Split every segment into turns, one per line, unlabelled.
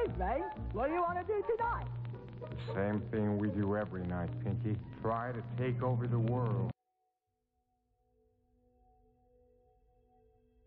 evening. What do you want to do tonight?
The same thing we do every night, Pinky. Try to take over the world.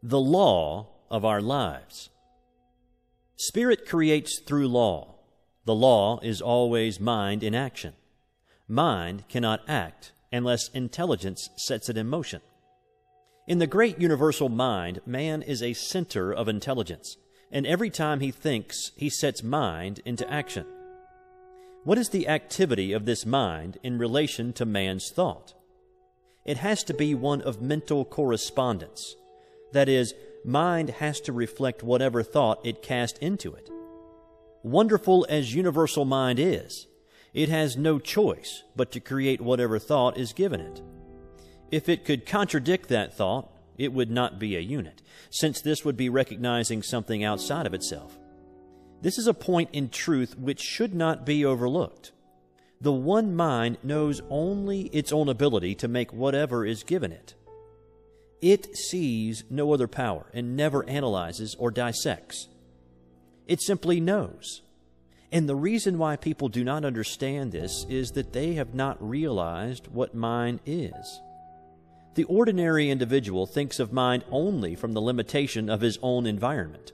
The law of our lives. Spirit creates through law. The law is always mind in action. Mind cannot act unless intelligence sets it in motion. In the great universal mind, man is a center of intelligence, and every time he thinks, he sets mind into action. What is the activity of this mind in relation to man's thought? It has to be one of mental correspondence. That is, mind has to reflect whatever thought it cast into it. Wonderful as universal mind is, it has no choice but to create whatever thought is given it. If it could contradict that thought, it would not be a unit, since this would be recognizing something outside of itself. This is a point in truth which should not be overlooked. The one mind knows only its own ability to make whatever is given it. It sees no other power and never analyzes or dissects. It simply knows. And the reason why people do not understand this is that they have not realized what mind is. The ordinary individual thinks of mind only from the limitation of his own environment.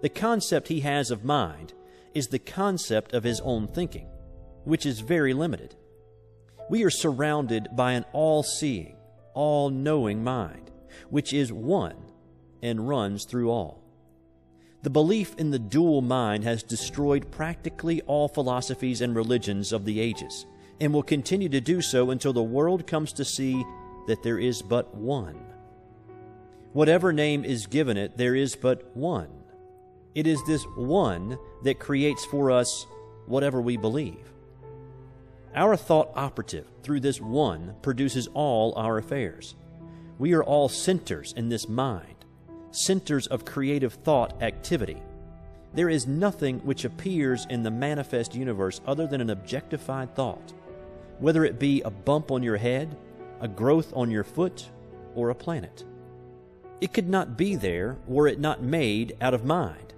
The concept he has of mind is the concept of his own thinking, which is very limited. We are surrounded by an all-seeing, all-knowing mind, which is one and runs through all. The belief in the dual mind has destroyed practically all philosophies and religions of the ages, and will continue to do so until the world comes to see that there is but one. Whatever name is given it, there is but one. It is this one that creates for us whatever we believe. Our thought operative through this one produces all our affairs. We are all centers in this mind, centers of creative thought activity. There is nothing which appears in the manifest universe other than an objectified thought, whether it be a bump on your head, a growth on your foot, or a planet. It could not be there were it not made out of mind,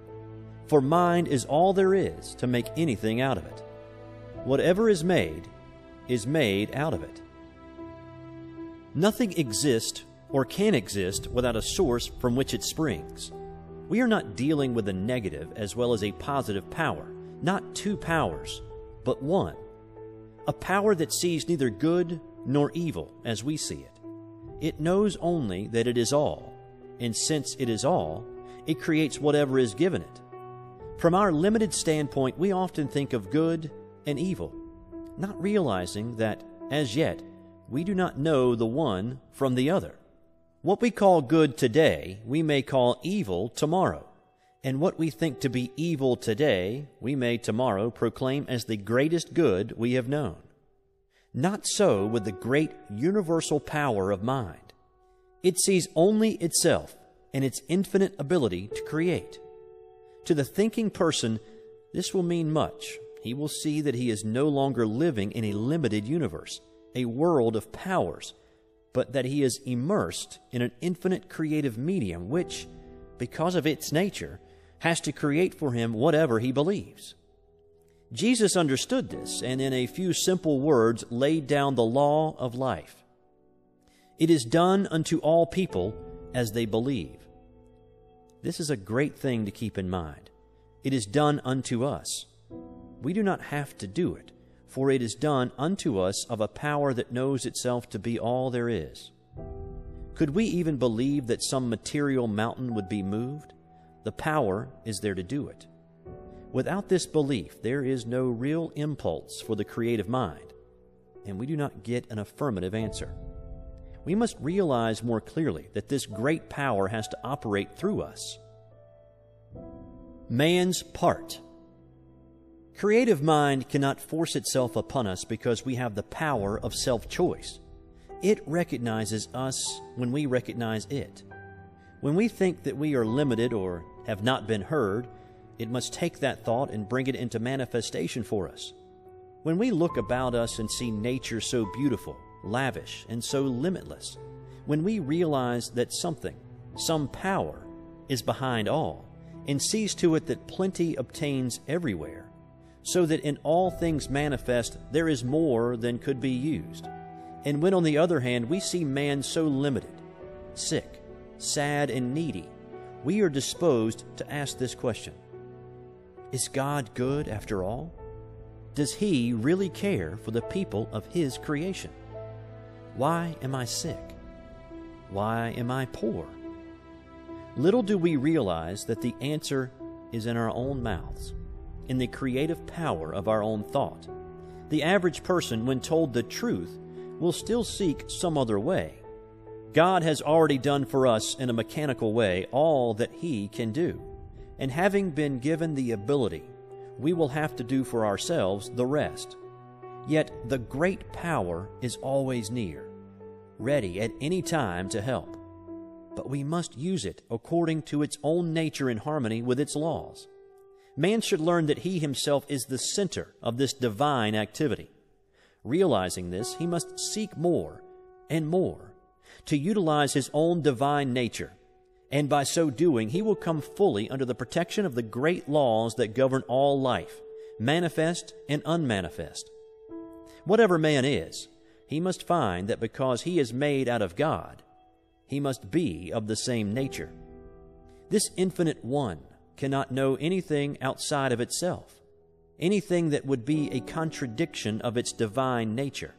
for mind is all there is to make anything out of it. Whatever is made out of it. Nothing exists or can exist without a source from which it springs. We are not dealing with a negative as well as a positive power, not two powers, but one. A power that sees neither good nor evil as we see it. It knows only that it is all, and since it is all, it creates whatever is given it. From our limited standpoint, we often think of good and evil, not realizing that, as yet, we do not know the one from the other. What we call good today, we may call evil tomorrow. And what we think to be evil today, we may tomorrow proclaim as the greatest good we have known. Not so with the great universal power of mind. It sees only itself and its infinite ability to create. To the thinking person, this will mean much. He will see that he is no longer living in a limited universe, a world of powers, but that he is immersed in an infinite creative medium which, because of its nature, has to create for him whatever he believes. Jesus understood this, and in a few simple words laid down the law of life. It is done unto all people as they believe. This is a great thing to keep in mind. It is done unto us. We do not have to do it, for it is done unto us of a power that knows itself to be all there is. Could we even believe that some material mountain would be moved? The power is there to do it. Without this belief, there is no real impulse for the creative mind, and we do not get an affirmative answer. We must realize more clearly that this great power has to operate through us. Man's part. Creative mind cannot force itself upon us because we have the power of self-choice. It recognizes us when we recognize it. When we think that we are limited or have not been heard, it must take that thought and bring it into manifestation for us. When we look about us and see nature so beautiful, lavish, and so limitless, when we realize that something, some power, is behind all, and sees to it that plenty obtains everywhere, so that in all things manifest there is more than could be used. And when on the other hand we see man so limited, sick, sad, and needy, we are disposed to ask this question: is God good after all? Does He really care for the people of His creation? Why am I sick? Why am I poor? Little do we realize that the answer is in our own mouths, in the creative power of our own thought. The average person, when told the truth, will still seek some other way. God has already done for us in a mechanical way all that He can do, and having been given the ability, we will have to do for ourselves the rest. Yet the great power is always near, ready at any time to help. But we must use it according to its own nature in harmony with its laws. Man should learn that he himself is the center of this divine activity. Realizing this, he must seek more and more to utilize his own divine nature, and by so doing he will come fully under the protection of the great laws that govern all life, manifest and unmanifest. Whatever man is, he must find that because he is made out of God, he must be of the same nature. This infinite one cannot know anything outside of itself, anything that would be a contradiction of its divine nature.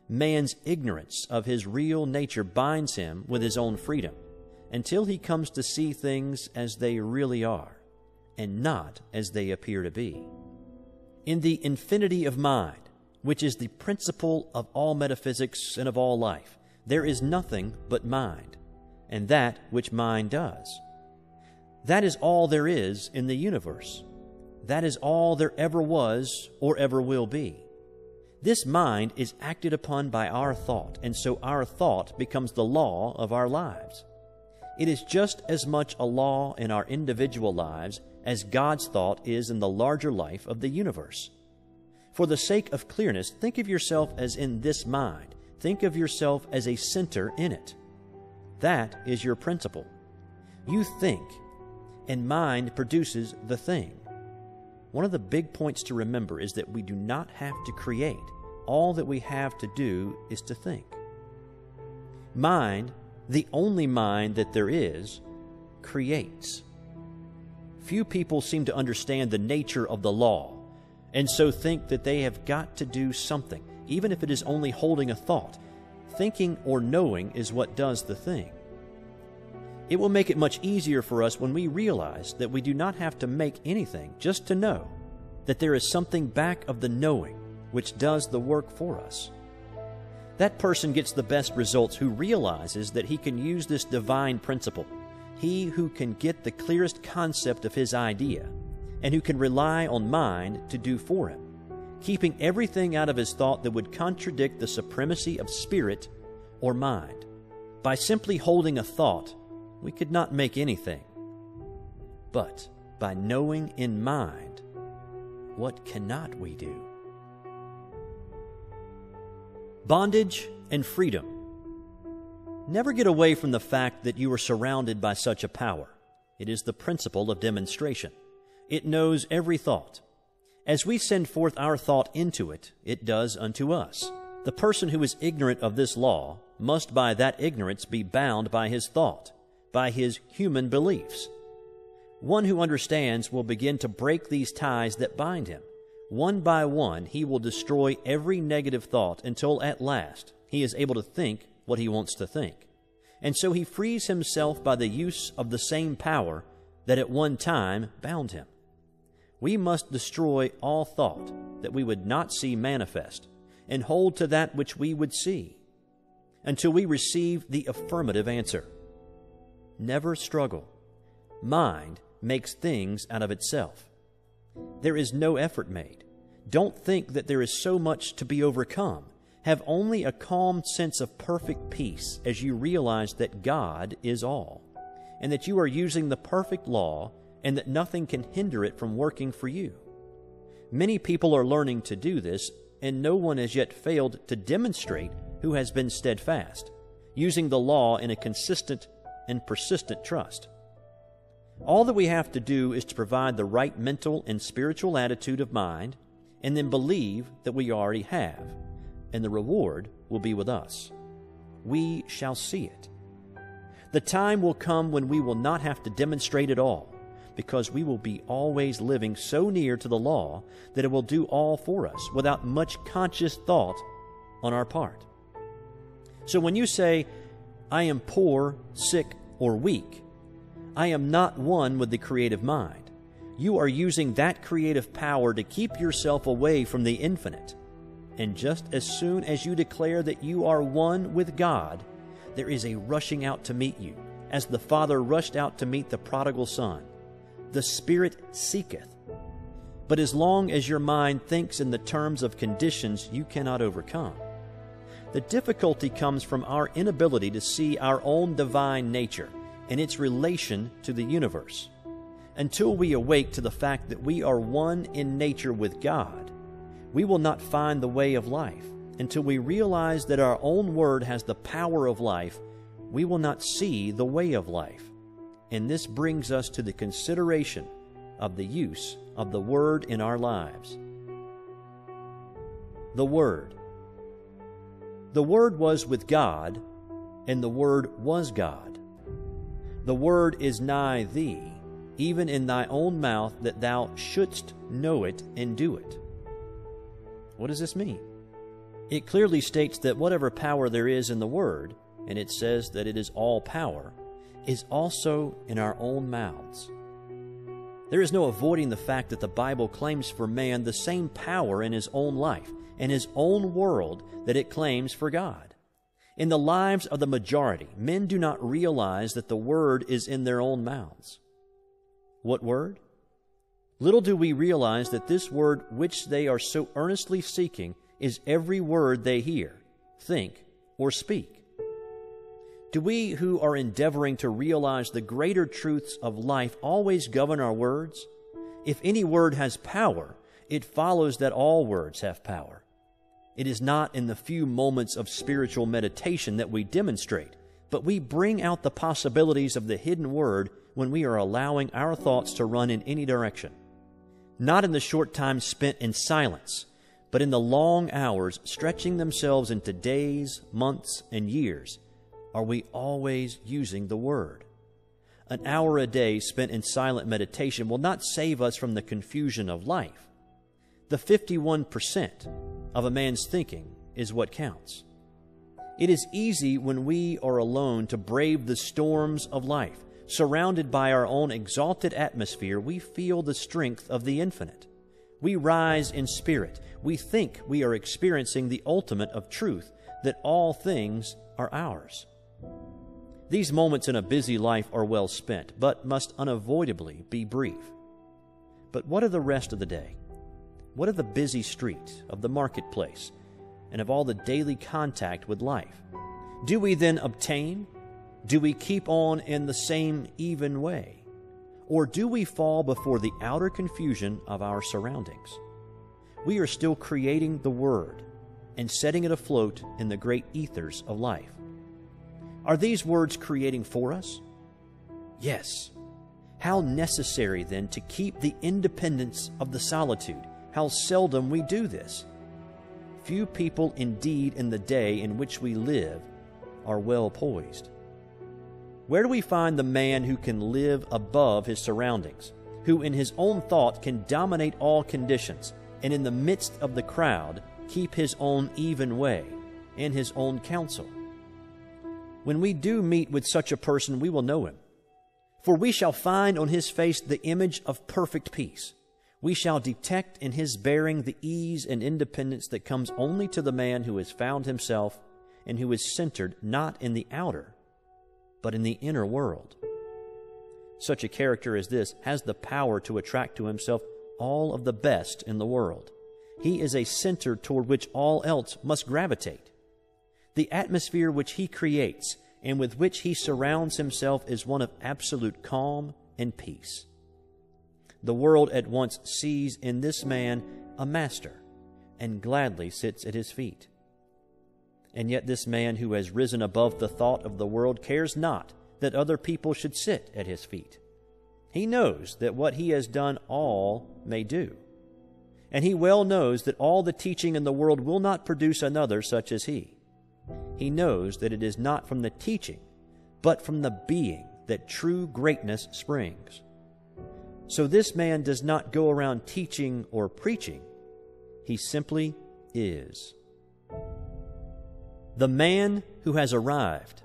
Man's ignorance of his real nature binds him with his own freedom, until he comes to see things as they really are, and not as they appear to be. In the infinity of mind, which is the principle of all metaphysics and of all life, there is nothing but mind, and that which mind does. That is all there is in the universe. That is all there ever was or ever will be. This mind is acted upon by our thought, and so our thought becomes the law of our lives. It is just as much a law in our individual lives as God's thought is in the larger life of the universe. For the sake of clearness, think of yourself as in this mind. Think of yourself as a center in it. That is your principle. You think, and mind produces the thing. One of the big points to remember is that we do not have to create. All that we have to do is to think. Mind, the only mind that there is, creates. Few people seem to understand the nature of the law, and so think that they have got to do something, even if it is only holding a thought. Thinking or knowing is what does the thing. It will make it much easier for us when we realize that we do not have to make anything just to know that there is something back of the knowing which does the work for us. That person gets the best results who realizes that he can use this divine principle, he who can get the clearest concept of his idea, and who can rely on mind to do for him, keeping everything out of his thought that would contradict the supremacy of spirit or mind. By simply holding a thought, we could not make anything. But by knowing in mind, what cannot we do? Bondage and freedom. Never get away from the fact that you are surrounded by such a power. It is the principle of demonstration. It knows every thought. As we send forth our thought into it, it does unto us. The person who is ignorant of this law must by that ignorance be bound by his thought, by his human beliefs. One who understands will begin to break these ties that bind him. One by one, he will destroy every negative thought until at last he is able to think what he wants to think. And so he frees himself by the use of the same power that at one time bound him. We must destroy all thought that we would not see manifest and hold to that which we would see until we receive the affirmative answer. Never struggle. Mind makes things out of itself. There is no effort made. Don't think that there is so much to be overcome. Have only a calm sense of perfect peace as you realize that God is all, and that you are using the perfect law, and that nothing can hinder it from working for you. Many people are learning to do this, and no one has yet failed to demonstrate who has been steadfast, using the law in a consistent and persistent trust. All that we have to do is to provide the right mental and spiritual attitude of mind, and then believe that we already have, and the reward will be with us. We shall see it. The time will come when we will not have to demonstrate at all, because we will be always living so near to the law that it will do all for us without much conscious thought on our part. So when you say, I am poor, sick, or weak, I am not one with the creative mind. You are using that creative power to keep yourself away from the infinite. And just as soon as you declare that you are one with God, there is a rushing out to meet you, as the Father rushed out to meet the prodigal son. The Spirit seeketh. But as long as your mind thinks in the terms of conditions you cannot overcome, the difficulty comes from our inability to see our own divine nature and its relation to the universe. Until we awake to the fact that we are one in nature with God, we will not find the way of life. Until we realize that our own word has the power of life, we will not see the way of life. And this brings us to the consideration of the use of the Word in our lives. The Word. The Word was with God, and the Word was God. The Word is nigh thee, even in thy own mouth, that thou shouldst know it and do it. What does this mean? It clearly states that whatever power there is in the Word, and it says that it is all power, is also in our own mouths. There is no avoiding the fact that the Bible claims for man the same power in his own life and his own world that it claims for God. In the lives of the majority, men do not realize that the Word is in their own mouths. What Word? Little do we realize that this Word which they are so earnestly seeking is every word they hear, think, or speak. Do we who are endeavoring to realize the greater truths of life always govern our words? If any word has power, it follows that all words have power. It is not in the few moments of spiritual meditation that we demonstrate, but we bring out the possibilities of the hidden word when we are allowing our thoughts to run in any direction. Not in the short time spent in silence, but in the long hours stretching themselves into days, months, and years, are we always using the Word. An hour a day spent in silent meditation will not save us from the confusion of life. The 51% of a man's thinking is what counts. It is easy when we are alone to brave the storms of life. Surrounded by our own exalted atmosphere, we feel the strength of the infinite. We rise in spirit. We think we are experiencing the ultimate of truth, that all things are ours. These moments in a busy life are well spent, but must unavoidably be brief. But what of the rest of the day? What of the busy street, of the marketplace, and of all the daily contact with life? Do we then obtain? Do we keep on in the same even way? Or do we fall before the outer confusion of our surroundings? We are still creating the Word and setting it afloat in the great ethers of life. Are these words creating for us? Yes. How necessary, then, to keep the independence of the solitude. How seldom we do this. Few people indeed in the day in which we live are well poised. Where do we find the man who can live above his surroundings, who in his own thought can dominate all conditions, and in the midst of the crowd keep his own even way and his own counsel? When we do meet with such a person, we will know him. For we shall find on his face the image of perfect peace. We shall detect in his bearing the ease and independence that comes only to the man who has found himself and who is centered not in the outer, but in the inner world. Such a character as this has the power to attract to himself all of the best in the world. He is a center toward which all else must gravitate. The atmosphere which he creates and with which he surrounds himself is one of absolute calm and peace. The world at once sees in this man a master and gladly sits at his feet. And yet this man who has risen above the thought of the world cares not that other people should sit at his feet. He knows that what he has done all may do. And he well knows that all the teaching in the world will not produce another such as he. He knows that it is not from the teaching, but from the being that true greatness springs. So this man does not go around teaching or preaching. He simply is. The man who has arrived.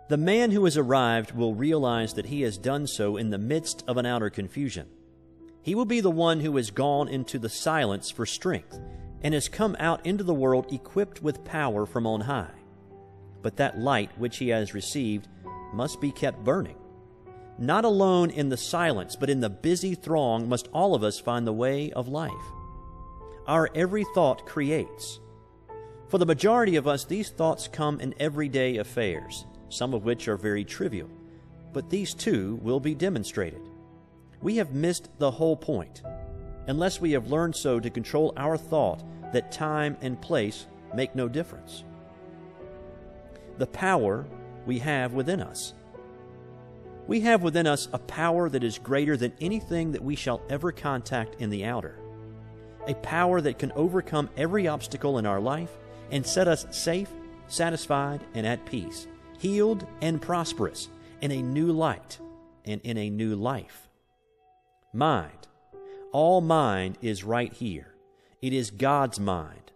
The man who has arrived will realize that he has done so in the midst of an outer confusion. He will be the one who has gone into the silence for strength and has come out into the world equipped with power from on high. But that light which he has received must be kept burning. Not alone in the silence, but in the busy throng must all of us find the way of life. Our every thought creates. For the majority of us, these thoughts come in everyday affairs, some of which are very trivial, but these too will be demonstrated. We have missed the whole point, unless we have learned so to control our thought that time and place make no difference. The power we have within us. We have within us a power that is greater than anything that we shall ever contact in the outer. A power that can overcome every obstacle in our life and set us safe, satisfied, and at peace, healed and prosperous, in a new light and in a new life. Mind. All mind is right here. It is God's mind,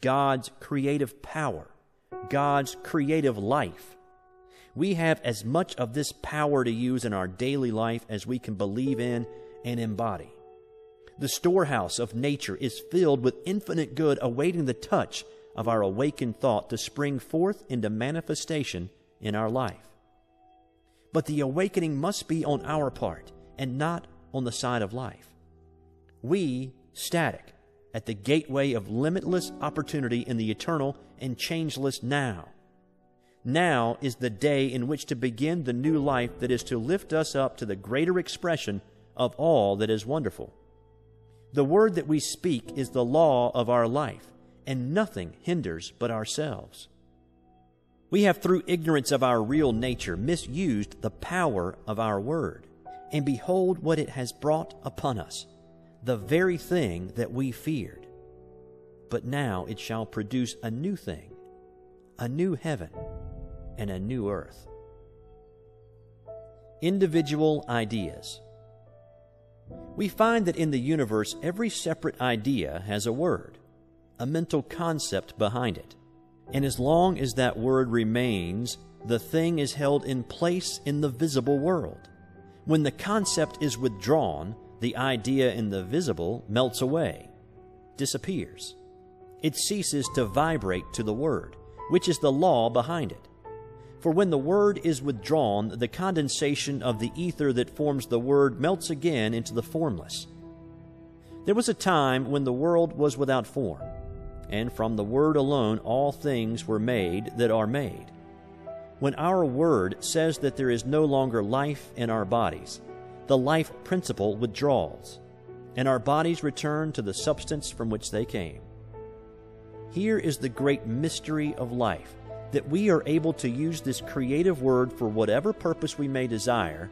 God's creative power, God's creative life. We have as much of this power to use in our daily life as we can believe in and embody. The storehouse of nature is filled with infinite good awaiting the touch of our awakened thought to spring forth into manifestation in our life. But the awakening must be on our part and not on the side of life. We, static, at the gateway of limitless opportunity in the eternal and changeless now. Now is the day in which to begin the new life that is to lift us up to the greater expression of all that is wonderful. The word that we speak is the law of our life, and nothing hinders but ourselves. We have, through ignorance of our real nature, misused the power of our word, and behold what it has brought upon us, the very thing that we feared. But now it shall produce a new thing, a new heaven, and a new earth. Individual ideas. We find that in the universe, every separate idea has a word, a mental concept behind it. And as long as that word remains, the thing is held in place in the visible world. When the concept is withdrawn, the idea in the visible melts away, disappears. It ceases to vibrate to the word, which is the law behind it. For when the word is withdrawn, the condensation of the ether that forms the word melts again into the formless. There was a time when the world was without form, and from the word alone all things were made that are made. When our word says that there is no longer life in our bodies, the life principle withdraws, and our bodies return to the substance from which they came. Here is the great mystery of life, that we are able to use this creative word for whatever purpose we may desire,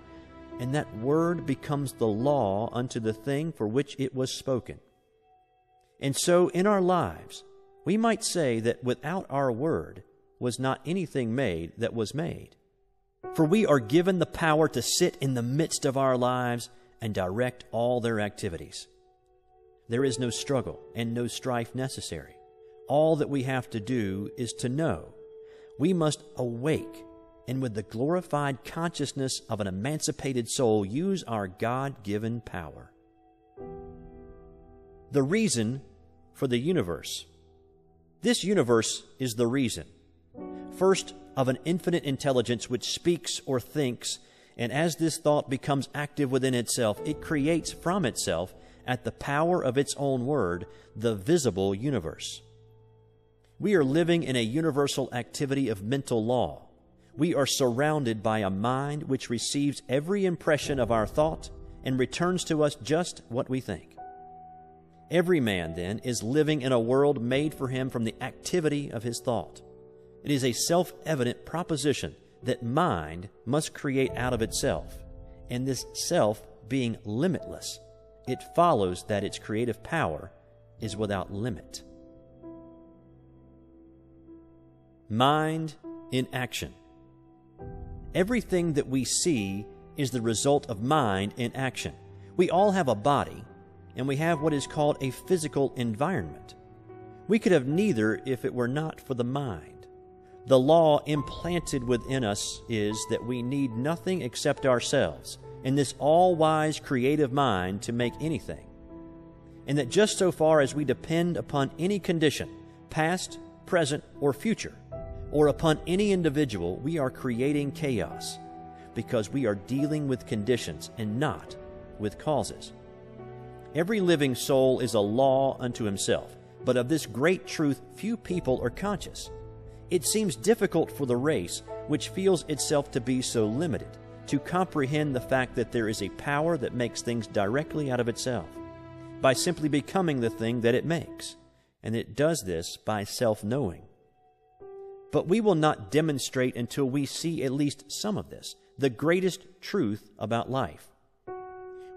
and that word becomes the law unto the thing for which it was spoken. And so in our lives, we might say that without our word was not anything made that was made. For we are given the power to sit in the midst of our lives and direct all their activities. There is no struggle and no strife necessary. All that we have to do is to know. We must awake and with the glorified consciousness of an emancipated soul use our God-given power. The reason for the universe. This universe is the reason. First, of an infinite intelligence which speaks or thinks, and as this thought becomes active within itself, it creates from itself, at the power of its own word, the visible universe. We are living in a universal activity of mental law. We are surrounded by a mind which receives every impression of our thought and returns to us just what we think. Every man, then, is living in a world made for him from the activity of his thought. It is a self-evident proposition that mind must create out of itself, and this self being limitless, it follows that its creative power is without limit. Mind in action. Everything that we see is the result of mind in action. We all have a body, and we have what is called a physical environment. We could have neither if it were not for the mind. The law implanted within us is that we need nothing except ourselves and this all-wise creative mind to make anything, and that just so far as we depend upon any condition, past, present, or future, or upon any individual, we are creating chaos, because we are dealing with conditions and not with causes. Every living soul is a law unto himself, but of this great truth few people are conscious. It seems difficult for the race, which feels itself to be so limited, to comprehend the fact that there is a power that makes things directly out of itself, by simply becoming the thing that it makes, and it does this by self-knowing. But we will not demonstrate until we see at least some of this, the greatest truth about life.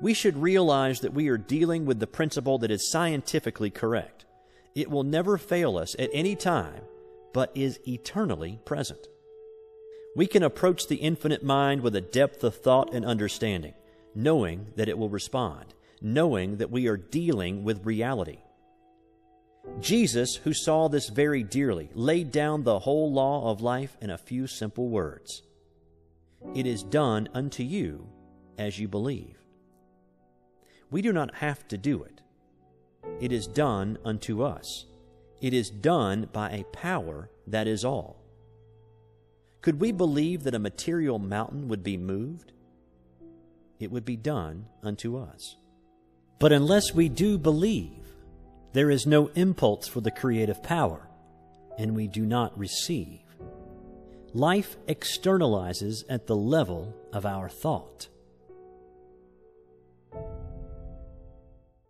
We should realize that we are dealing with the principle that is scientifically correct. It will never fail us at any time, but is eternally present. We can approach the infinite mind with a depth of thought and understanding, knowing that it will respond, knowing that we are dealing with reality. Jesus, who saw this very dearly, laid down the whole law of life in a few simple words. It is done unto you as you believe. We do not have to do it. It is done unto us. It is done by a power that is all. Could we believe that a material mountain would be moved? It would be done unto us. But unless we do believe, there is no impulse for the creative power, and we do not receive. Life externalizes at the level of our thought.